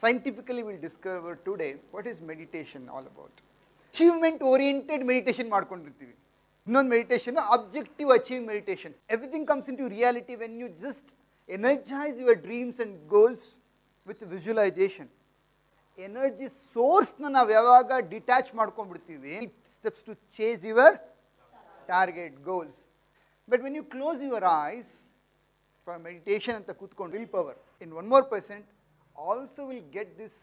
Scientifically, we'll discover today what is meditation all about. Achievement oriented meditation ಮಾಡ್ಕೊಂಡಿರ್ತೀವಿ. ಇನ್ನೊಂದು meditation objective achieve meditation. Everything comes into reality when you just energise your dreams and goals with visualisation. Energy ಸೋರ್ಸ್ನ ನಾವು ಯಾವಾಗ detach ಮಾಡ್ಕೊಂಡ್ಬಿಡ್ತೀವಿ, steps to chase your target goals. But when you close your eyes for meditation ಅಂತ ಕೂತ್ಕೊಂಡು will power in 1% also will get this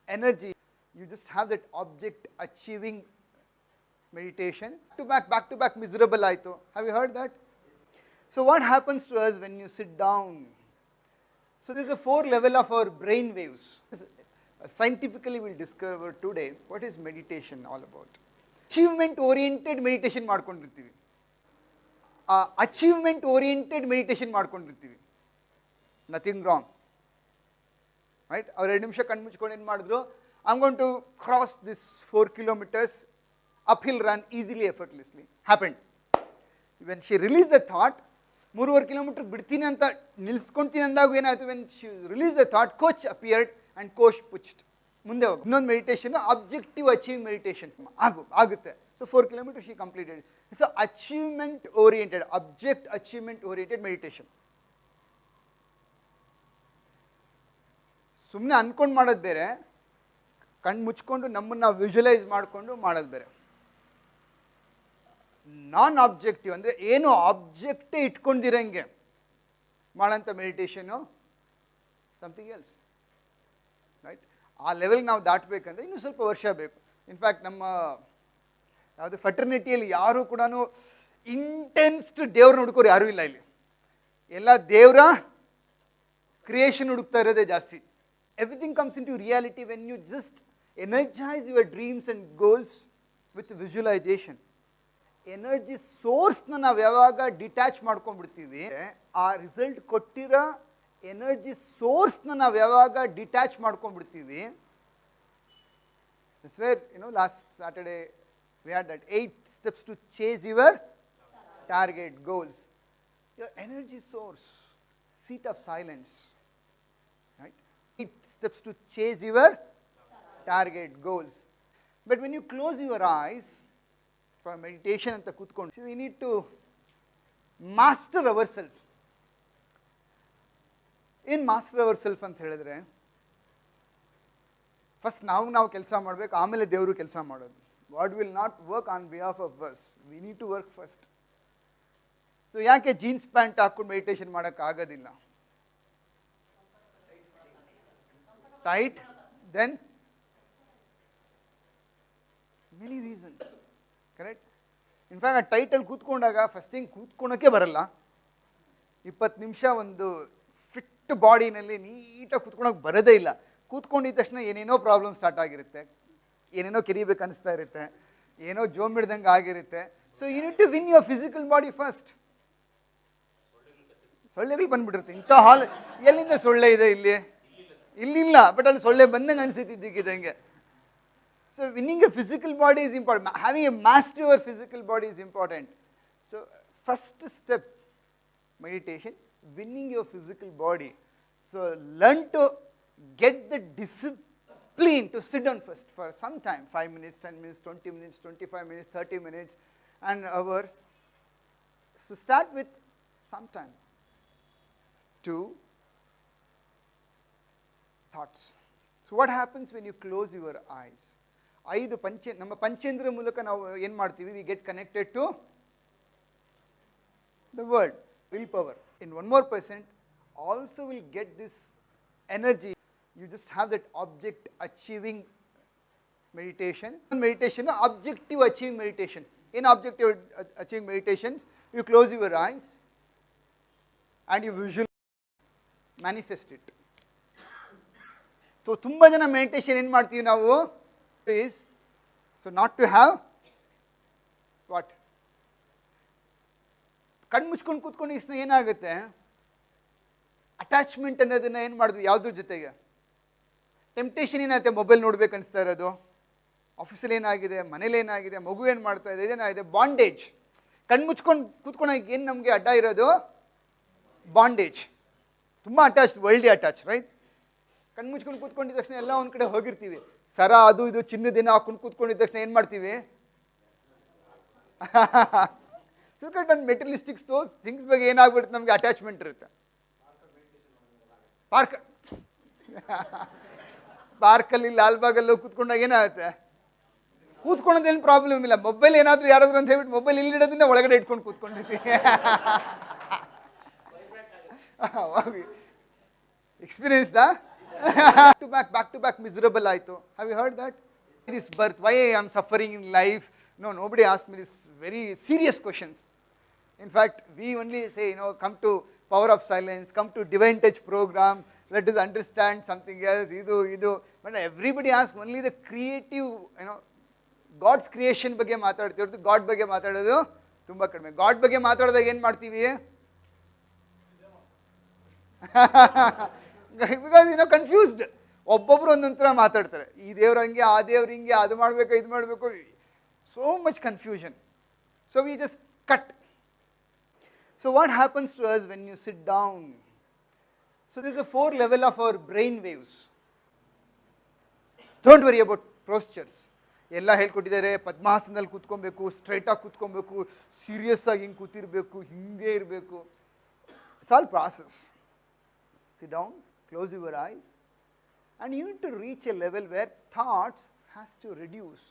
energy. You just have that object achieving meditation. Back to back miserable aito. Have you heard that? So what happens to us when you sit down? So there is a 4 level of our brain waves. Scientifically we'll discover today what is meditation all about. Achievement oriented meditation ಮಾಡ್ಕೊಂಡಿರ್ತೀವಿ. Achievement oriented meditation ಮಾಡ್ಕೊಂಡಿರ್ತೀವಿ. Nothing wrong. Right? ಅವ್ರು 2 ನಿಮಿಷ ಕಣ್ಣು ಮುಚ್ಕೊಂಡು ಏನು ಮಾಡಿದ್ರು, I'm going to cross this 4 kilometers uphill run easily, effortlessly. Happened. When she released the thought, 3.5 kilometers ಬಿಡ್ತೀನಿ ಅಂತ ನಿಲ್ಸ್ಕೊಂತೀನಿ ಅಂದಾಗ ಏನಾಯಿತು, when she released the thought, coach appeared and coach pushed. ಮುಂದೆ ಹೋಗಿ ಇನ್ನೊಂದು ಮೆಡಿಟೇಷನ್ ಅಬ್ಜೆಕ್ಟಿವ್ ಅಚೀವ್ ಮೆಡಿಟೇಷನ್ ಆಗುತ್ತೆ. So 4 kilometers she completed. So achievement oriented, object achievement oriented meditation. ಸುಮ್ಮನೆ ಅಂದ್ಕೊಂಡು ಮಾಡೋದು ಬೇರೆ, ಕಣ್ಣು ಮುಚ್ಕೊಂಡು ನಮ್ಮನ್ನು ನಾವು ವಿಜುವಲೈಸ್ ಮಾಡಿಕೊಂಡು ಮಾಡೋದು ಬೇರೆ. ನಾನ್ ಆಬ್ಜೆಕ್ಟಿವ್ ಅಂದರೆ ಏನು ಆಬ್ಜೆಕ್ಟೇ ಇಟ್ಕೊಂಡಿರಂಗೆ ಮಾಡೋಂಥ ಮೆಡಿಟೇಷನು ಸಮಥಿಂಗ್ ಎಲ್ಸ್. ರೈಟ್? ಆ ಲೆವೆಲ್ಗೆ ನಾವು ದಾಟಬೇಕಂದ್ರೆ ಇನ್ನೂ ಸ್ವಲ್ಪ ವರ್ಷ ಬೇಕು. ಇನ್ಫ್ಯಾಕ್ಟ್ ನಮ್ಮ ಯಾವುದು ಫೆಟರ್ನಿಟಿಯಲ್ಲಿ ಯಾರೂ ಕೂಡ ಇಂಟೆನ್ಸ್ಡ್ ದೇವ್ರನ್ನ ಹುಡುಕೋರು ಯಾರೂ ಇಲ್ಲ ಇಲ್ಲಿ. ಎಲ್ಲ ದೇವರ ಕ್ರಿಯೇಷನ್ ಹುಡುಕ್ತಾ ಇರೋದೇ ಜಾಸ್ತಿ. Everything comes into reality when you just energize your dreams and goals with visualization. Energy ಸೋರ್ಸ್ನ ನಾವು ಯಾವಾಗ ಡಿಟ್ಯಾಚ್ ಮಾಡ್ಕೊಂಡ್ಬಿಡ್ತೀವಿ, ಆ ರಿಸಲ್ಟ್ ಕೊಟ್ಟಿರೋ ಎನರ್ಜಿ ಸೋರ್ಸ್ನ ನಾವು ಯಾವಾಗ detach ಮಾಡ್ಕೊಂಡ್ಬಿಡ್ತೀವಿ. That's where, last Saturday we had that 8 steps to chase your target goals. Your energy source, seat of silence. 8 steps to chase your target goals. But when you close your eyes for meditation anta kutkondo, we need to master ourselves. In master ourselves ಅಂತ ಹೇಳಿದ್ರೆ, first ನಾವು ಕೆಲಸ ಮಾಡಬೇಕು, ಆಮೇಲೆ ದೇವರು ಕೆಲಸ ಮಾಡೋದು. God will not work on behalf of us. We need to work first. So ಯಾಕೆ ಜೀನ್ಸ್ ಪ್ಯಾಂಟ್ ಹಾಕೊಂಡು ಮೆಡಿಟೇಷನ್ ಮಾಡೋಕ್ಕಾಗೋದಿಲ್ಲ? Tight, then many reasons, correct? In fact, ಆ ಟೈಟಲ್ಲಿ ಕೂತ್ಕೊಂಡಾಗ ಫಸ್ಟ್ ಥಿಂಗ್ ಕೂತ್ಕೊಳಕ್ಕೆ ಬರಲ್ಲ. 20 ನಿಮಿಷ ಒಂದು ಫಿಟ್ ಬಾಡಿನಲ್ಲಿ ನೀಟಾಗಿ ಕೂತ್ಕೊಳಕ್ಕೆ ಬರೋದೇ ಇಲ್ಲ. ಕೂತ್ಕೊಂಡಿದ್ದ ತಕ್ಷಣ ಏನೇನೋ ಪ್ರಾಬ್ಲಮ್ ಸ್ಟಾರ್ಟ್ ಆಗಿರುತ್ತೆ, ಏನೇನೋ ಕೆರಿಬೇಕು ಅನಿಸ್ತಾ ಇರುತ್ತೆ, ಏನೋ ಜೋಮ್ ಹಿಡ್ದಂಗೆ ಆಗಿರುತ್ತೆ. So you need to win your physical body first. ಸೊಳ್ಳೆಗಳು ಬಂದ್ಬಿಟ್ಟಿರುತ್ತೆ ಇಂಥ ಹಾಲ್. ಎಲ್ಲಿಂದ ಸೊಳ್ಳೆ ಇದೆ ಇಲ್ಲಿ? ಇಲ್ಲಿಲ್ಲ, ಬಟ್ ಅಲ್ಲಿ ಸೊಳ್ಳೆ ಬಂದಂಗೆ ಅನಿಸುತ್ತಿದ್ದಕ್ಕಿದ್ದಂಗೆ. So winning a physical body is important. Having a master your physical body is important. So first step meditation, winning your physical body. So learn to get the discipline to sit down first for some time, 5 minutes, 10 minutes, 20 minutes, 25 minutes, 30 minutes and hours. So start with some time. 2 thoughts. So what happens when you close your eyes? ನಮ್ಮ ಪಂಚೇಂದ್ರ ಮೂಲಕ ನಾವು ಏನು ಮಾಡ್ತೀವಿ, we get connected to the world. Willpower in 1% also will get this energy. You just have that object achieving meditation. Meditation, objective achieving meditation. In objective achieving meditation, you close your eyes and you visualize, manifest it. So ತುಂಬ ಜನ meditation ಏನು ಮಾಡ್ತೀವಿ ನಾವು, is so not to have what, ಕಣ್ಣು ಮುಚ್ಕೊಂಡು ಕೂತ್ಕೊಂಡು ಇಷ್ಟ ಏನಾಗುತ್ತೆ, ಅಟ್ಯಾಚ್ಮೆಂಟ್ ಅನ್ನೋದನ್ನ ಏನು ಮಾಡಿದ್ವಿ ಯಾವುದ್ರ ಜೊತೆಗೆ. ಟೆಂಪ್ಟೇಷನ್ ಏನಾಗುತ್ತೆ, ಮೊಬೈಲ್ ನೋಡ್ಬೇಕು ಅನಿಸ್ತಾ ಇರೋದು, ಆಫೀಸಲ್ಲಿ ಏನಾಗಿದೆ, ಮನೇಲಿ ಏನಾಗಿದೆ, ಮಗು ಏನು ಮಾಡ್ತಾ ಇದೆ, ಇದೇನಾಗಿದೆ, ಬಾಂಡೇಜ್. ಕಣ್ಣು ಮುಚ್ಕೊಂಡು ಕೂತ್ಕೊಳಕ್ಕೆ ಏನು ನಮಗೆ ಅಡ್ಡ ಇರೋದು, ಬಾಂಡೇಜ್. ತುಂಬ ಅಟ್ಯಾಚ್, ವರ್ಲ್ಡ್ಲಿ ಅಟ್ಯಾಚ್, ರೈಟ್? ಕಣ್ಣು ಮುಚ್ಕೊಂಡು ಕೂತ್ಕೊಂಡಿದ್ದ ತಕ್ಷಣ ಎಲ್ಲ ಒಂದು ಕಡೆ ಹೋಗಿರ್ತೀವಿ. ಸರ ಅದು ಇದು ಚಿನ್ನದೇನೋ ಹಾಕೊಂಡು ಕೂತ್ಕೊಂಡಿದ್ದ ತಕ್ಷಣ ಏನು ಮಾಡ್ತೀವಿ? ಸುಕಟ್ ಅಂಡ್ ಮೆಟಲಿಸ್ಟಿಕ್ಸ್ ದೋಸ್ ಥಿಂಗ್ಸ್ ಬಗ್ಗೆ ಏನಾಗ್ಬಿಡುತ್ತೆ, ನಮಗೆ ಅಟ್ಯಾಚ್ಮೆಂಟ್ ಇರುತ್ತೆ. ಪಾರ್ಕಲ್ಲಿ ಲಾಲ್ಬಾಗಲ್ಲೂ ಕೂತ್ಕೊಂಡಾಗ ಏನಾಗುತ್ತೆ? ಕೂತ್ಕೊಳ್ಳೋದೇನು ಪ್ರಾಬ್ಲಮ್ ಇಲ್ಲ. ಮೊಬೈಲ್ ಏನಾದರೂ ಯಾರಾದರೂ ಅಂತ ಹೇಳ್ಬಿಟ್ಟು ಮೊಬೈಲ್ ಇಲ್ಲಿಡೋದನ್ನ ಒಳಗಡೆ ಇಟ್ಕೊಂಡು ಕೂತ್ಕೊಂಡಿರ್ತೀವಿ. ಎಕ್ಸ್ಪೀರಿಯನ್ಸ್ಡಾ? ಬ್ಯಾಕ್ ಟು ಬ್ಯಾಕ್ ಮಿಸರಬಲ್ ಆಯಿತು. Have you heard that? This birth, why I am suffering in life? No, nobody asked me this very serious questions. In fact, we only say, come to Power of Silence, come to Divine Touch program, let us understand something else, idu. But everybody asks only the creative, God's creation ಬಗ್ಗೆ ಮಾತಾಡ್ತಿರೋದು, god ಬಗ್ಗೆ ಮಾತಾಡೋದು ತುಂಬ ಕಡಿಮೆ. God ಬಗ್ಗೆ ಮಾತಾಡಿದಾಗ ಏನು ಮಾಡ್ತೀವಿ? Because confused. ಒಬ್ಬೊಬ್ರು ಒಂದೊಂಥರ ಮಾತಾಡ್ತಾರೆ. ಈ ದೇವ್ರು ಹಂಗೆ, ಆ ದೇವ್ರು ಹಿಂಗೆ, ಅದು ಮಾಡಬೇಕು, ಇದು ಮಾಡಬೇಕು. So much confusion. So we just cut. So what happens to us when you sit down? So there is a 4 level of our brain waves. Don't worry about postures. ಎಲ್ಲ ಹೇಳ್ಕೊಟ್ಟಿದ್ದಾರೆ. ಪದ್ಮಾಸನದಲ್ಲಿ ಕೂತ್ಕೊಬೇಕು, ಸ್ಟ್ರೈಟಾಗಿ ಕೂತ್ಕೊಬೇಕು, ಸೀರಿಯಸ್ ಆಗಿ ಹಿಂಗೆ ಕೂತಿರ್ಬೇಕು, ಹಿಂಗೆ ಇರಬೇಕು. It's all process. Sit down, close your eyes, and you need to reach a level where thoughts has to reduce.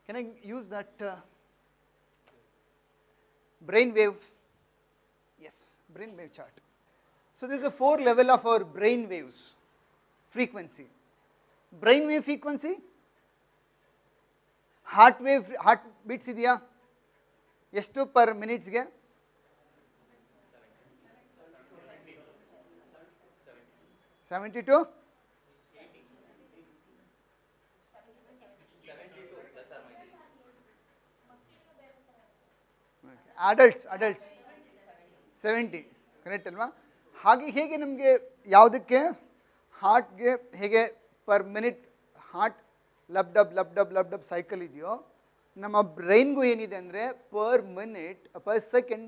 Can I use that brain wave? Yes, brain wave chart. So there is a 4 level of our brain waves frequency. Brain wave frequency, heart beats ಇದೆಯಾ? ಎಷ್ಟು per ಮಿನಿಟ್ಸ್ಗೆ? 72? Adults 70, correct ಅಲ್ವಾ? ಹಾಗೆ ಹೇಗೆ ನಮಗೆ ಯಾವುದಕ್ಕೆ ಹಾರ್ಟ್ಗೆ ಹೇಗೆ per minute heart lub dub cycle ಇದೆಯೋ, ನಮ್ಮ ಬ್ರೈನ್ಗೂ ಏನಿದೆ ಅಂದರೆ per minute per second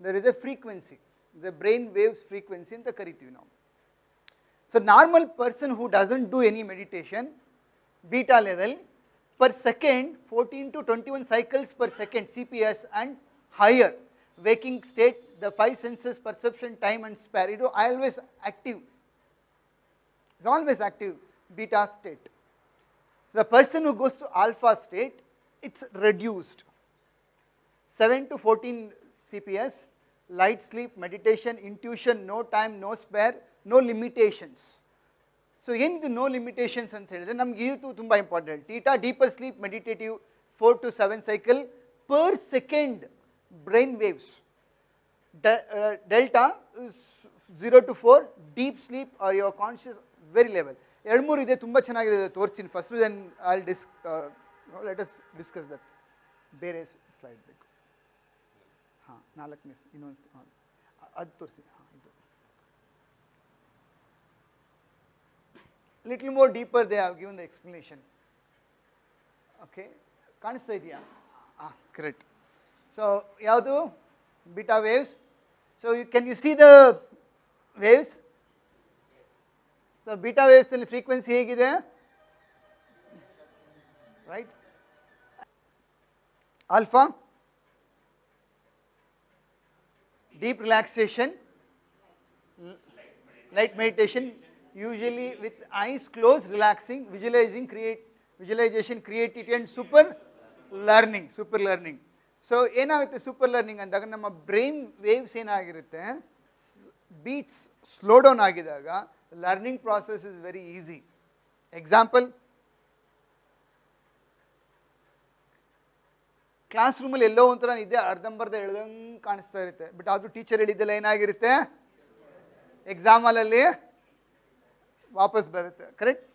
there is a frequency, the brain waves frequency ಅಂತ ಕರಿತೀವಿ ನಾವು. So normal person who doesn't do any meditation, beta level per second 14 to 21 cycles per second CPS and higher. Waking state, the 5 senses, perception, time and spare, always active. It's always active, beta state. The person who goes to alpha state, it's reduced. 7 to 14 CPS, light sleep, meditation, intuition, no time, no spare, no limitations. So ಏನಿದು no limitations ಅಂತ ಹೇಳಿದ್ರೆ ನಮ್ಗೆ ಇದು ತುಂಬ important. Theta deeper sleep meditative 4 to 7 cycle per second brain waves. Delta 0 to 4 deep sleep or your conscious very level. 2-3 ಇದೆ, ತುಂಬ ಚೆನ್ನಾಗಿದೆ, ತೋರಿಸ್ತೀನಿ first. Then let us discuss that. ಬೇರೆ ಸ್ಲೈಡ್ ಬೇಕು. ಹಾಂ, 4ನೇ ಇನ್ನೊಂದು ಅದು ತೋರಿಸಿ. ಹಾಂ, ಇದು little more deeper they have given the explanation. Okay, ಕಾಣಿಸ್ತಾ ಇದೆಯಾ? Correct. So ಯಾವುದು? Beta waves. So can you see the waves? So beta waves ಅಲ್ಲಿ frequency ಹೇಗಿದೆ? Right? Alpha, deep relaxation, light meditation, usually with eyes closed, relaxing, visualization, creativity and super learning. So ಏನಾಗುತ್ತೆ super learning ಅಂದಾಗ ನಮ್ಮ brain waves ಏನಾಗಿರುತ್ತೆ, beats slow down ಆಗಿದಾಗ learning process is very easy. Example, class ರೂಮಲ್ಲಿ ಎಲ್ಲೋ ಒಂಥರ ನಿದ್ದೆ ಅರ್ಧಂಬರ್ಧ ಎಳ್ದಂಗೆ ಕಾಣಿಸ್ತಾ ಇರುತ್ತೆ, ಬಟ್ ಆದರೂ ಟೀಚರ್ ಹೇಳಿದ್ದೆಲ್ಲ ಏನಾಗಿರುತ್ತೆ, ಎಕ್ಸಾಮಲ್ಲಿ ವಾಪಸ್ ಬರುತ್ತೆ. ಕರೆಕ್ಟ್?